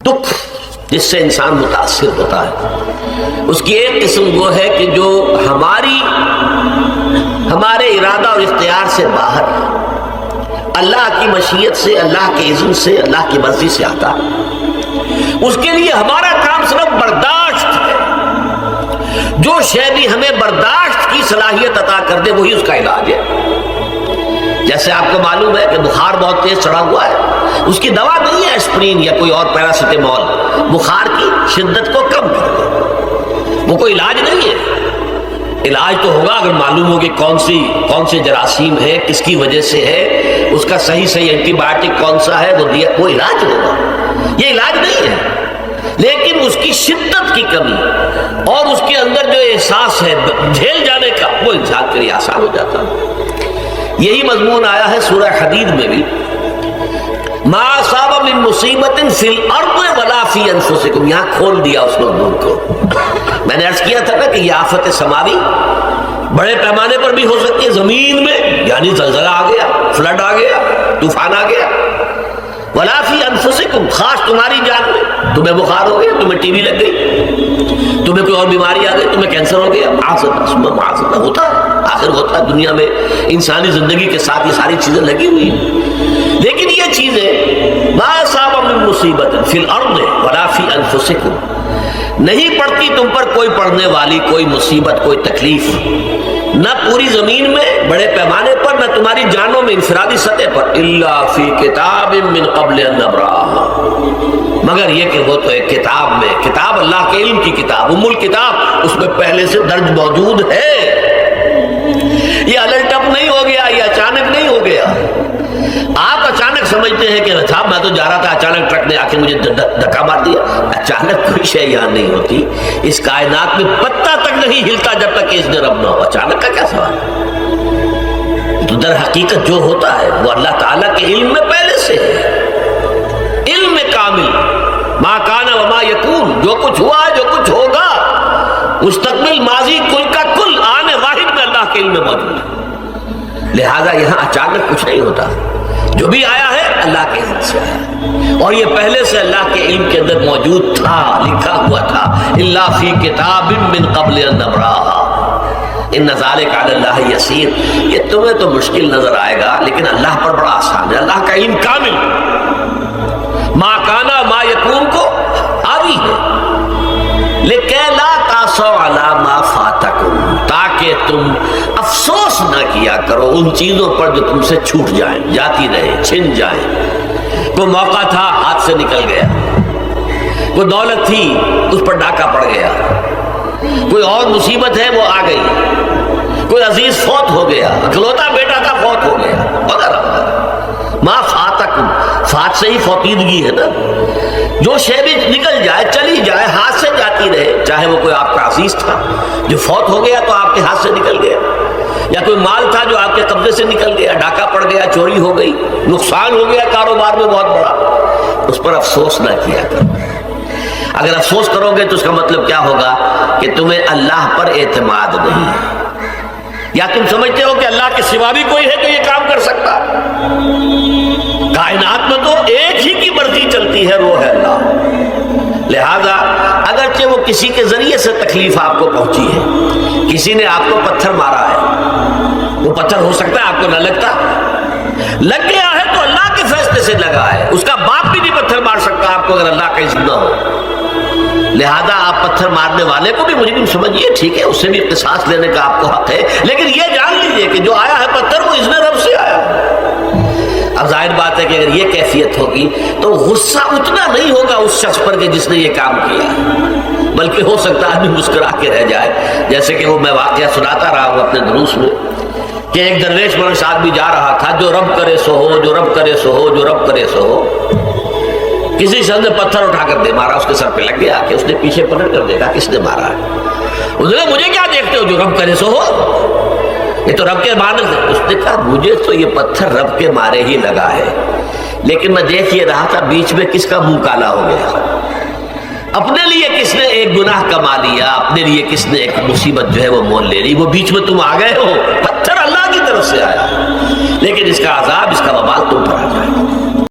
دکھ جس سے انسان متاثر ہوتا ہے اس کی ایک قسم وہ ہے کہ جو ہمارے ارادہ اور اختیار سے باہر اللہ کی مشیت سے، اللہ کے اذن سے، اللہ کی مرضی سے آتا ہے۔ اس کے لیے ہمارا کام صرف برداشت ہے۔ جو شے بھی ہمیں برداشت کی صلاحیت عطا کر دے وہی اس کا علاج ہے۔ جیسے آپ کو معلوم ہے کہ بخار بہت تیز چڑھا ہوا ہے، اس کی دوا نہیں ہے اسپرین یا کوئی اور پیراسیٹامول، بخار کی شدت کو کم کر دے، وہ کوئی علاج نہیں ہے۔ علاج تو ہوگا اگر معلوم ہو کہ کون سے جراثیم ہے، کس کی وجہ سے ہے، اس کا صحیح اینٹی بایوٹک کون سا ہے، وہ علاج ہوگا۔ یہ علاج نہیں ہے، لیکن اس کی شدت کی کمی اور اس کے اندر جو احساس ہے جھیل جانے کا، وہ انسان کے لیے آسان ہو جاتا ہے۔ یہی مضمون آیا ہے سورہ حدید میں بھی، ما اصاب من مصیبت فی الارض ولا فی انفسکم، یہاں کھول دیا اس مضمون کو۔ میں نے عرض کیا تھا نا کہ یہ آفت سماوی بڑے پیمانے پر بھی ہو سکتی ہے، زمین میں یعنی زلزلہ آ گیا، فلڈ آ گیا، طوفان آ گیا، ولا فی انفسکم، خاص تمہاری جان میں، تمہیں بخار ہو گیا، تمہیں ٹی وی لگ گئی، تمہیں کوئی اور بیماری آ گئی، تمہیں کینسر ہو گیا، معاذ ہوتا ہے، آخر ہوتا ہے دنیا میں، انسانی زندگی کے ساتھ یہ ساری چیزیں لگی ہوئی ہیں۔ لیکن یہ چیزیں ما اصاب من مصیبت فی الارض ولا فی انفسکم، نہیں پڑتی تم پر کوئی پڑنے والی کوئی مصیبت، کوئی تکلیف، نہ پوری زمین میں بڑے پیمانے پر، نہ تمہاری جانوں میں انفرادی سطح پر، الا فی کتاب من قبل ان نبرأها، مگر یہ کہ وہ تو ایک کتاب میں، کتاب اللہ کے علم کی کتاب، ام الکتاب، اس میں پہلے سے درج موجود ہے۔ یہ الٹ اپ نہیں ہو گیا، یہ اچانک نہیں ہو گیا۔ آپ اچانک سمجھتے ہیں کہ صاحب میں تو جا رہا تھا، اچانک ٹرک نے آ کے مجھے دھکا مار دیا۔ اچانک کوئی شے یہاں نہیں ہوتی، اس کائنات میں پتہ تک نہیں ہلتا جب تک کہ اس نے رب نہ ہو۔ اچانک کا کیا سوال ہے؟ تو در حقیقت جو ہوتا ہے وہ اللہ تعالیٰ کے علم میں پہلے سے ہے، علم کامل، ما کان وما یکون، جو کچھ ہوا جو کچھ ہوگا، مستقبل، ماضی، کل کا کل، آنے واحد میں اللہ کے علم میں موجود ہے۔ لہذا یہاں اچانک کچھ نہیں ہوتا، جو بھی آیا ہے اللہ کے علم سے آیا، اور یہ پہلے سے اللہ کے علم کے اندر موجود تھا، لکھا ہوا تھا، الا فی کتاب من قبل ان نبرأها ان ذلک علی اللہ یسیر۔ یہ تمہیں تو مشکل نظر آئے گا لیکن اللہ پر بڑا آسان ہے، اللہ کا علم کامل، ما کانا ما یکون کو حاوی ہے، لکہ لا تاسوا علی ما فاتکم، تاکہ تم افسوس نہ کیا کرو ان چیزوں پر جو تم سے چھوٹ جائیں، جاتی رہیں، چھن جائیں۔ کوئی موقع تھا ہاتھ سے نکل گیا، کوئی دولت تھی اس پر ڈاکہ پڑ گیا، کوئی اور مصیبت ہے وہ آ گئی، کوئی عزیز فوت ہو گیا، اکلوتا بیٹا تھا فوت ہو گیا، وغیرہ ما فاتکم، فات سے ہی فوتیدگی ہے نا۔ جو شے بھی نکل جائے، چلی جائے، ہاتھ سے جاتی رہے، چاہے وہ کوئی آپ کا عزیز تھا جو فوت ہو گیا تو آپ کے ہاتھ سے نکل گیا، یا کوئی مال تھا جو آپ کے قبضے سے نکل گیا، ڈاکہ پڑ گیا، چوری ہو گئی، نقصان ہو گیا کاروبار میں بہت بڑا، اس پر افسوس نہ کیا کرو۔ اگر افسوس کرو گے تو اس کا مطلب کیا ہوگا کہ تمہیں اللہ پر اعتماد نہیں ہے، یا تم سمجھتے ہو کہ اللہ کے سوا بھی کوئی ہے کہ یہ کام کر سکتا۔ کائنات میں تو ایک ہی کی مرضی چلتی ہے، وہ ہے اللہ۔ لہذا اگرچہ وہ کسی کے ذریعے سے تکلیف آپ کو پہنچی ہے، کسی نے آپ کو پتھر مارا ہے، وہ پتھر ہو سکتا ہے آپ کو نہ لگتا، لگ گیا ہے تو اللہ کے فیصلے سے لگا ہے، اس کا باپ بھی نہیں پتھر مار سکتا آپ کو اگر اللہ کا اذن نہ ہو۔ لہذا آپ پتھر مارنے والے کو بھی مجرم سمجھیے، ٹھیک ہے، اس سے بھی قصاص لینے کا آپ کو حق ہے، لیکن یہ جان لیجئے کہ جو آیا ہے پتھر وہ اذن رب سے آیا ہے۔ اب ظاہر بات ہے کہ اگر یہ کیفیت ہوگی تو غصہ اتنا نہیں ہوگا اس شخص پر کہ جس نے یہ کام کیا، بلکہ ہو سکتا ہے آدمی مسکرا کے رہ جائے، جیسے کہ وہ میں واقعہ سناتا رہا ہوں اپنے دروس میں کہ ایک درویش منش آدمی جا رہا تھا، جو رب کرے سو ہو، جو رب کرے سو ہو، جو رب کرے سو ہو۔ کسی شخص نے پتھر اٹھا کر دے مارا، اس کے سر پہ لگ گیا کہ اس نے پیچھے پلٹ کر دیکھا کس نے مارا ہے۔ اس نے کہا مجھے کیا دیکھتے ہو، جو رب کرے سو ہو، یہ تو رب کے مارنے سے۔ اس نے کہا مجھے تو یہ پتھر رب کے مارے ہی لگا ہے، لیکن میں دیکھ یہ رہا تھا بیچ میں کس کا منہ کالا ہو گیا، اپنے لیے کس نے ایک گناہ کما لیا، اپنے لیے کس نے ایک مصیبت جو ہے وہ مول لے لی، وہ بیچ میں تم آ گئے ہو، پتھر اللہ کی طرف سے آیا، لیکن اس کا عذاب، اس کا وبال تم پر آ جائے گا۔